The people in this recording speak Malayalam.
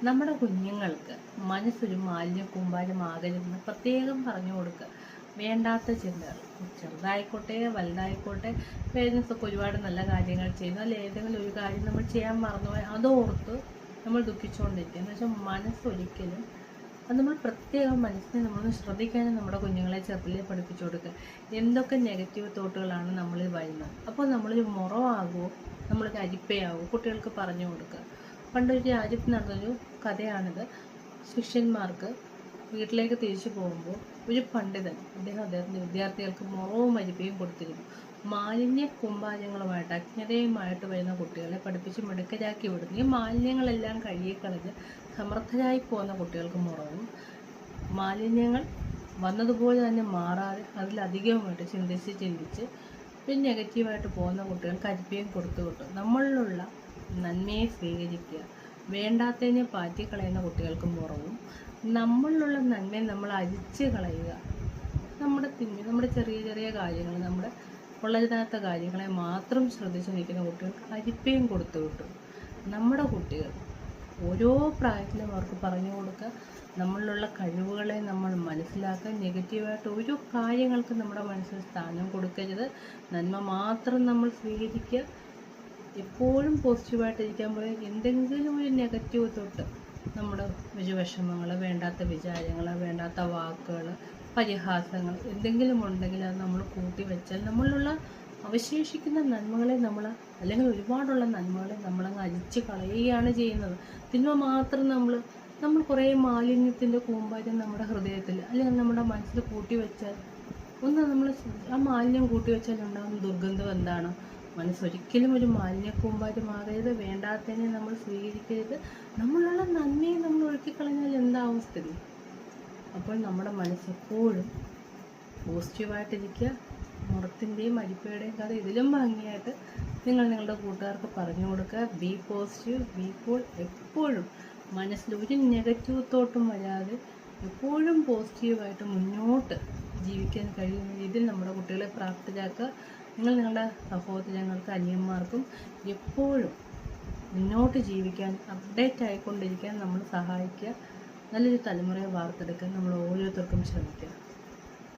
നമ്മുടെ കുഞ്ഞുങ്ങൾക്ക് മനസ്സൊരു മാലിന്യ കൂമ്പാരമാകരുതെന്ന് പ്രത്യേകം പറഞ്ഞു കൊടുക്കുക. വേണ്ടാത്ത ചിന്തകൾ ചെറുതായിക്കോട്ടെ വലുതായിക്കോട്ടെ, പേരൻസൊക്കെ ഒരുപാട് നല്ല കാര്യങ്ങൾ ചെയ്യുന്നു, അല്ല ഏതെങ്കിലും ഒരു കാര്യം നമ്മൾ ചെയ്യാൻ മറന്നുപോയി അതോർത്ത് നമ്മൾ ദുഃഖിച്ചുകൊണ്ടിരിക്കുക. എന്ന് വെച്ചാൽ മനസ്സൊരിക്കലും അത് നമ്മൾ പ്രത്യേകം മനസ്സിനെ നമ്മളൊന്ന് ശ്രദ്ധിക്കാനും നമ്മുടെ കുഞ്ഞുങ്ങളെ ചെറുതിലേ പഠിപ്പിച്ചു കൊടുക്കുക. എന്തൊക്കെ നെഗറ്റീവ് തോട്ടുകളാണ് നമ്മളിൽ വരുന്നത്. അപ്പോൾ നമ്മളൊരു മുറവാകുമോ, നമ്മളൊരു അരിപ്പയാകുമോ, കുട്ടികൾക്ക് പറഞ്ഞു കൊടുക്കുക. പണ്ടൊരു രാജ്യത്ത് നടന്നൊരു കഥയാണിത്. ശിഷ്യന്മാർക്ക് വീട്ടിലേക്ക് തിരിച്ചു പോകുമ്പോൾ ഒരു പണ്ഡിതൻ അദ്ദേഹത്തിൻ്റെ വിദ്യാർത്ഥികൾക്ക് മുറവും അരിപ്പയും കൊടുത്തിരുന്നു. മാലിന്യ കൂമ്പാരങ്ങളുമായിട്ട് അജ്ഞതയുമായിട്ട് വരുന്ന കുട്ടികളെ പഠിപ്പിച്ച് മിടുക്കരാക്കി വിടുന്നു. ഈ മാലിന്യങ്ങളെല്ലാം കഴുകിക്കളഞ്ഞ് സമർത്ഥരായി പോകുന്ന കുട്ടികൾക്ക് മുറവും, മാലിന്യങ്ങൾ വന്നതുപോലെ തന്നെ മാറാതെ അതിലധികമായിട്ട് ചിന്തിച്ച് പിന്നെ നെഗറ്റീവായിട്ട് പോകുന്ന കുട്ടികൾക്ക് അരിപ്പയും കൊടുത്തു കിട്ടും. നമ്മളിലുള്ള നന്മയെ സ്വീകരിക്കുക, വേണ്ടാത്തതിനെ പാറ്റിക്കളയുന്ന കുട്ടികൾക്ക് മുറവും, നമ്മളിലുള്ള നന്മയെ നമ്മൾ അരിച്ച് കളയുക. നമ്മുടെ ചെറിയ ചെറിയ കാര്യങ്ങൾ, നമ്മുടെ കൊള്ളരുതാത്ത കാര്യങ്ങളെ മാത്രം ശ്രദ്ധിച്ച് നിൽക്കുന്ന കുട്ടികൾക്ക് അരിപ്പയും കൊടുത്തു കിട്ടും. നമ്മുടെ കുട്ടികൾ ഓരോ പ്രായത്തിലും അവർക്ക് പറഞ്ഞു കൊടുക്കുക, നമ്മളിലുള്ള കഴിവുകളെ നമ്മൾ മനസ്സിലാക്കുക. നെഗറ്റീവായിട്ട് ഒരു കാര്യങ്ങൾക്ക് നമ്മുടെ മനസ്സിൽ സ്ഥാനം കൊടുക്കരുത്. നന്മ മാത്രം നമ്മൾ സ്വീകരിക്കുക. എപ്പോഴും പോസിറ്റീവായിട്ടിരിക്കാൻ പോയി എന്തെങ്കിലും ഒരു നെഗറ്റീവ് തൊട്ട് നമ്മുടെ വിഷമങ്ങൾ, വേണ്ടാത്ത വിചാരങ്ങൾ, വേണ്ടാത്ത വാക്കുകൾ, പരിഹാസങ്ങൾ എന്തെങ്കിലും ഉണ്ടെങ്കിൽ അത് നമ്മൾ കൂട്ടി വെച്ചാൽ നമ്മളിലുള്ള അവശേഷിക്കുന്ന നന്മകളെ അല്ലെങ്കിൽ ഒരുപാടുള്ള നന്മകളെ നമ്മളങ്ങ് അരിച്ച് കളയുകയാണ് ചെയ്യുന്നത്. തിന്മ മാത്രം നമ്മൾ കുറേ മാലിന്യത്തിൻ്റെ കൂമ്പാരം നമ്മുടെ ഹൃദയത്തിൽ അല്ലെങ്കിൽ നമ്മുടെ മനസ്സിൽ കൂട്ടി വെച്ചാൽ നമ്മൾ ആ മാലിന്യം കൂട്ടി വെച്ചാൽ ഉണ്ടാകുന്ന ദുർഗന്ധം എന്താണ്? മനസ്സൊരിക്കലും ഒരു മാലിന്യ കൂമ്പാരമാകരുത്. വേണ്ടാത്തതിനെ നമ്മൾ സ്വീകരിക്കരുത്. നമ്മളുള്ള നന്മയെ നമ്മൾ ഒഴുക്കിക്കളഞ്ഞാൽ എന്താവും സ്ഥിതി? അപ്പോൾ നമ്മുടെ മനസ്സെപ്പോഴും പോസിറ്റീവായിട്ടിരിക്കുക. മുറത്തിൻ്റെയും അരിപ്പയുടെയും കഥ ഇതിലും ഭംഗിയായിട്ട് നിങ്ങളുടെ കൂട്ടുകാർക്ക് പറഞ്ഞു കൊടുക്കുക. B positive, B cool. എപ്പോഴും മനസ്സിൽ ഒരു നെഗറ്റീവ് തോട്ടും വരാതെ എപ്പോഴും പോസിറ്റീവായിട്ട് മുന്നോട്ട് ജീവിക്കാൻ കഴിയുന്ന രീതിയിൽ നമ്മുടെ കുട്ടികളെ പ്രാപ്തരാക്കുക. നിങ്ങളുടെ സഹോദരങ്ങൾക്ക്, അനിയന്മാർക്കും എപ്പോഴും മുന്നോട്ട് ജീവിക്കാൻ, അപ്ഡേറ്റ് ആയിക്കൊണ്ടിരിക്കാൻ നമ്മൾ സഹായിക്കുക. നല്ലൊരു തലമുറയെ വാർത്തെടുക്കാൻ നമ്മൾ ഓരോരുത്തർക്കും ശ്രമിക്കുക.